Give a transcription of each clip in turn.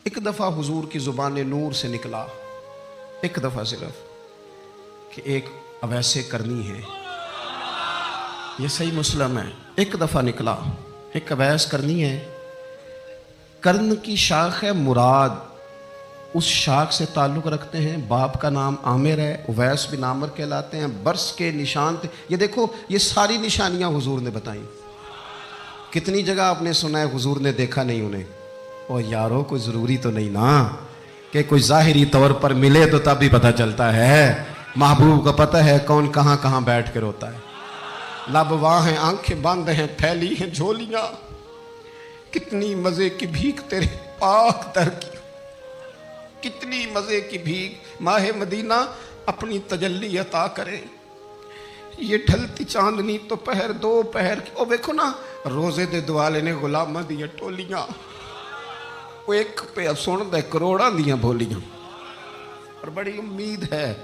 एक दफ़ा हुजूर की ज़ुबान नूर से निकला, एक दफ़ा सिर्फ, कि एक अवैसे करनी है। ये सही मुस्लिम है। एक दफ़ा निकला, एक अवैस करनी है। कर्ण की शाख है मुराद, उस शाख से ताल्लुक़ रखते हैं। बाप का नाम आमिर है, उवैस बिन आमिर कहलाते हैं। बरस के निशान थे। ये देखो, ये सारी निशानियाँ हुजूर ने बताई। कितनी जगह आपने सुना है हुजूर ने देखा नहीं उन्हें। और यारो कोई ज़रूरी तो नहीं ना कि कोई ज़ाहिरी तौर पर मिले तो तब भी पता चलता है। महबूब को पता है कौन कहाँ कहाँ बैठ के रोता है। लब वाह हैं, आंखें बंद हैं, फैली हैं झोलियाँ। कितनी मज़े की भीख तेरे पाक दर की, कितनी मज़े की भीख। माहे मदीना अपनी तजल्ली अता करे। ये ढलती चांदनी तो पहर दो पहर की। ओ देखो ना, रोज़े दे दुआले ने गुलामां दियां टोलियां, वो एक पे सुन दे करोड़ां दियां बोलियां। और बड़ी उम्मीद है,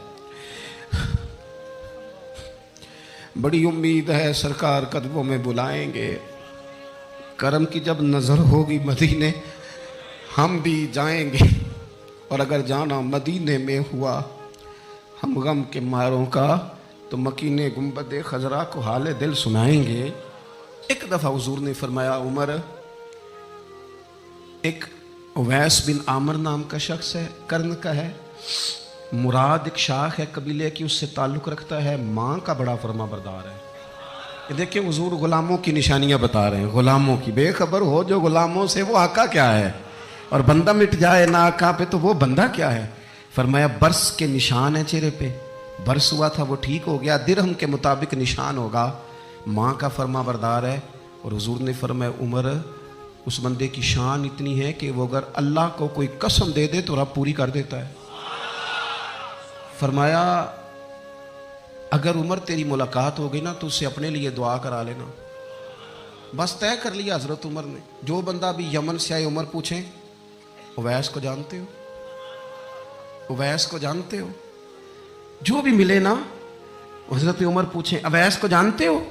बड़ी उम्मीद है सरकार कदमों में बुलाएंगे। करम की जब नज़र होगी मदीने, हम भी जाएंगे। और अगर जाना मदीने में हुआ हम गम के मारों का, तो मकीने गुंबद खजरा को हाले दिल सुनाएंगे। एक दफ़ा हुजूर ने फरमाया, उमर, एक उवैस बिन आमिर नाम का शख्स है, कर्ण का है। मुराद एक शाख है कबीले की, उससे ताल्लुक़ रखता है। माँ का बड़ा फरमा बरदार है। ये देखिए हुजूर गुलामों की निशानियाँ बता रहे हैं। गुलामों की बेखबर हो जो गुलामों से, वो आका क्या है। और बंदा मिट जाए ना आका पे, तो वो बंदा क्या है। फरमाया बरस के निशान है चेहरे पे, बरस हुआ था वो ठीक हो गया। दिरहम के मुताबिक निशान होगा। माँ का फरमा बरदार है। और हुजूर ने फरमाया, उमर, उस बंदे की शान इतनी है कि वो अगर अल्लाह को कोई कसम दे दे तो रब पूरी कर देता है। फरमाया अगर उमर तेरी मुलाकात हो गई ना, तो उससे अपने लिए दुआ करा लेना। बस तय कर लिया हजरत उमर ने। जो बंदा भी यमन से आए, उमर पूछें, उवैस को जानते हो, उवैस को जानते हो। जो भी मिले ना, हजरत उमर पूछें, अवैस को जानते हो।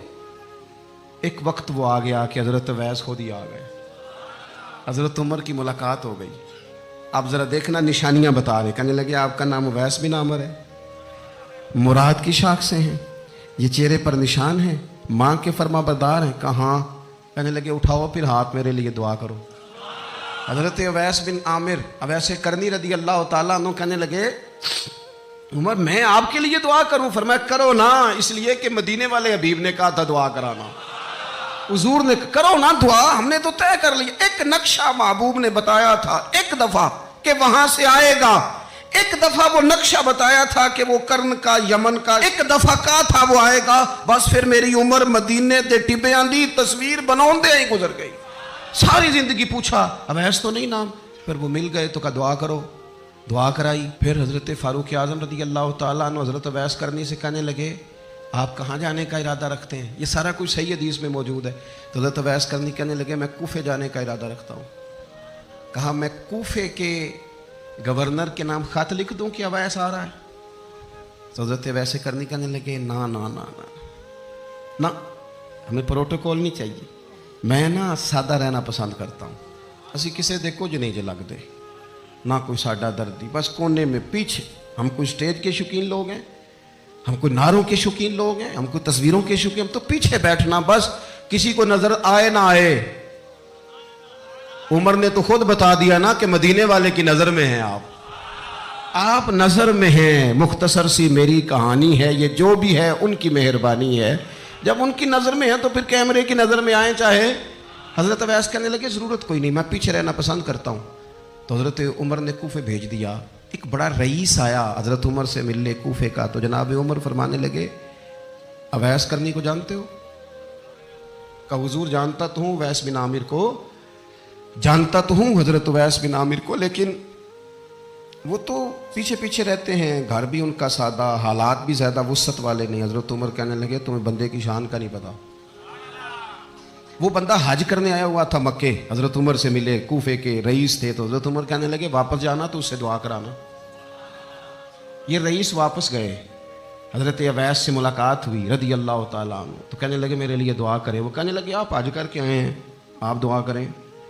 एक वक्त वो आ गया कि हजरत अवैस खुद ही आ गए। हजरत उमर की मुलाकात हो गई। आप ज़रा देखना, निशानियाँ बता रहे। कहने लगे आपका नाम उवैस बिन आमिर है, मुराद की शाख से हैं, ये चेहरे पर निशान है, माँ के फरमा बरदार हैं। कहाँ? कहने लगे उठाओ फिर हाथ, मेरे लिए दुआ करो। हजरत उवैस बिन आमिर, अवैसे करनी रदी अल्लाह ताला अन्हु कहने लगे, उमर मैं आपके लिए दुआ करूं। फरमाया करो ना, इसलिए कि मदीने वाले हबीब ने कहा था दुआ कराना। हुजूर ने करो ना दुआ, हमने तो तय कर लिया। एक नक्शा महबूब ने बताया था एक दफा कि वहां से आएगा। एक दफा वो नक्शा बताया था कि वो कर्ण का, यमन का। एक दफा कहा था वो आएगा। बस फिर मेरी उम्र मदीने दे टिब्बियां दी तस्वीर बनाते ही गुजर गई। सारी जिंदगी पूछा अवैस तो नहीं नाम। फिर वो मिल गए तो कहा दुआ करो। दुआ कराई। फिर हजरत फारूक आजम रदी अल्लाह ताला अन्हु हजरत अवैस करनी से कहने लगे, आप कहाँ जाने का इरादा रखते हैं। ये सारा कुछ सही हदीस में मौजूद है। तो हजरत अवैस करनी कहने लगे, मैं कूफे जाने का इरादा रखता हूँ। कहा मैं कूफे के गवर्नर के नाम खत लिख दूं कि अवैस आ रहा है। तो हजरत वैसे करनी कहने लगे, ना ना ना ना ना, हमें प्रोटोकॉल नहीं चाहिए। मैं ना सादा रहना पसंद करता हूँ। असी किसी दे कुछ नहीं जो लगते, ना कोई साडा दर्दी, बस कोने में पीछे। हम कोई स्टेज के शौकीन लोग हैं, हम कोई नारों के शौकीन लोग हैं, हम कोई तस्वीरों के शौकीन। हम तो पीछे बैठना बस, किसी को नजर आए ना आए। उमर ने तो खुद बता दिया ना कि मदीने वाले की नज़र में हैं आप नज़र में हैं। मुख्तसर सी मेरी कहानी है, ये जो भी है उनकी मेहरबानी है। जब उनकी नज़र में है तो फिर कैमरे की नज़र में आए चाहे। हज़रत अवैस कहने लगे ज़रूरत कोई नहीं, मैं पीछे रहना पसंद करता हूँ। तो हज़रत उमर ने कूफे भेज दिया। एक बड़ा रईस आया हज़रत उमर से मिलने कूफे का। तो जनाब उमर फरमाने लगे, अवैस करनी को जानते हो? कहा हुजूर जानता तो हूँ, उवैस बिन आमिर को जानता तो हूँ, हजरत उवैस बिन आमिर को, लेकिन वो तो पीछे पीछे रहते हैं, घर भी उनका सादा, हालात भी ज़्यादा वुसअत वाले नहीं। हजरत उमर कहने लगे, तुम्हें बंदे की शान का नहीं पता। वो बंदा हज करने आया हुआ था मक्के, हजरत उमर से मिले, कूफे के रईस थे। तो हजरत उमर कहने लगे वापस जाना तो उससे दुआ कराना। ये रईस वापस गए, हजरत अवैस से मुलाकात हुई रदी अल्लाह ताला अन्हु। तो कहने लगे मेरे लिए दुआ करें। वो कहने लगे आप हज करके आए हैं, आप दुआ करें।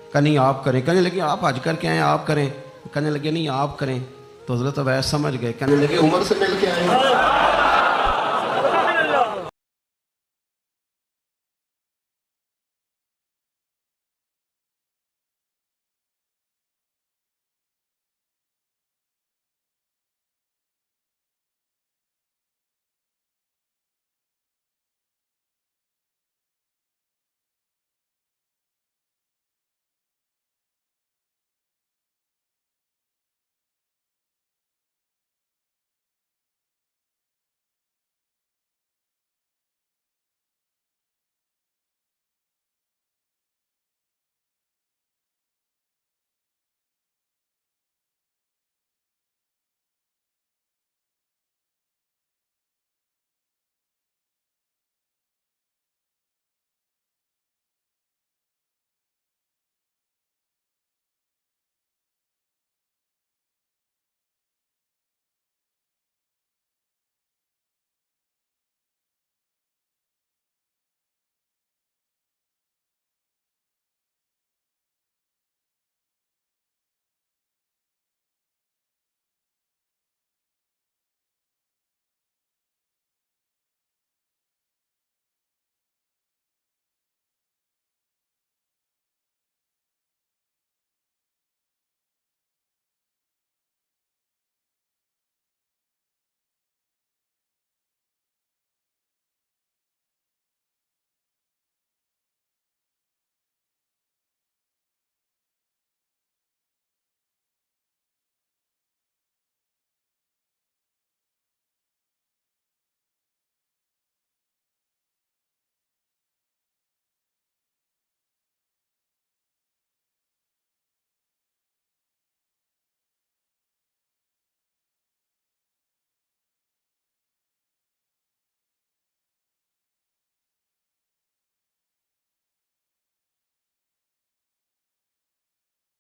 कहा नहीं आप करें। कहने लगे आप हज करके आए, आप करें। कहने लगे नहीं आप करें। तो हजरत अवैस समझ गए, कहने लगे उमर से मिल के आए।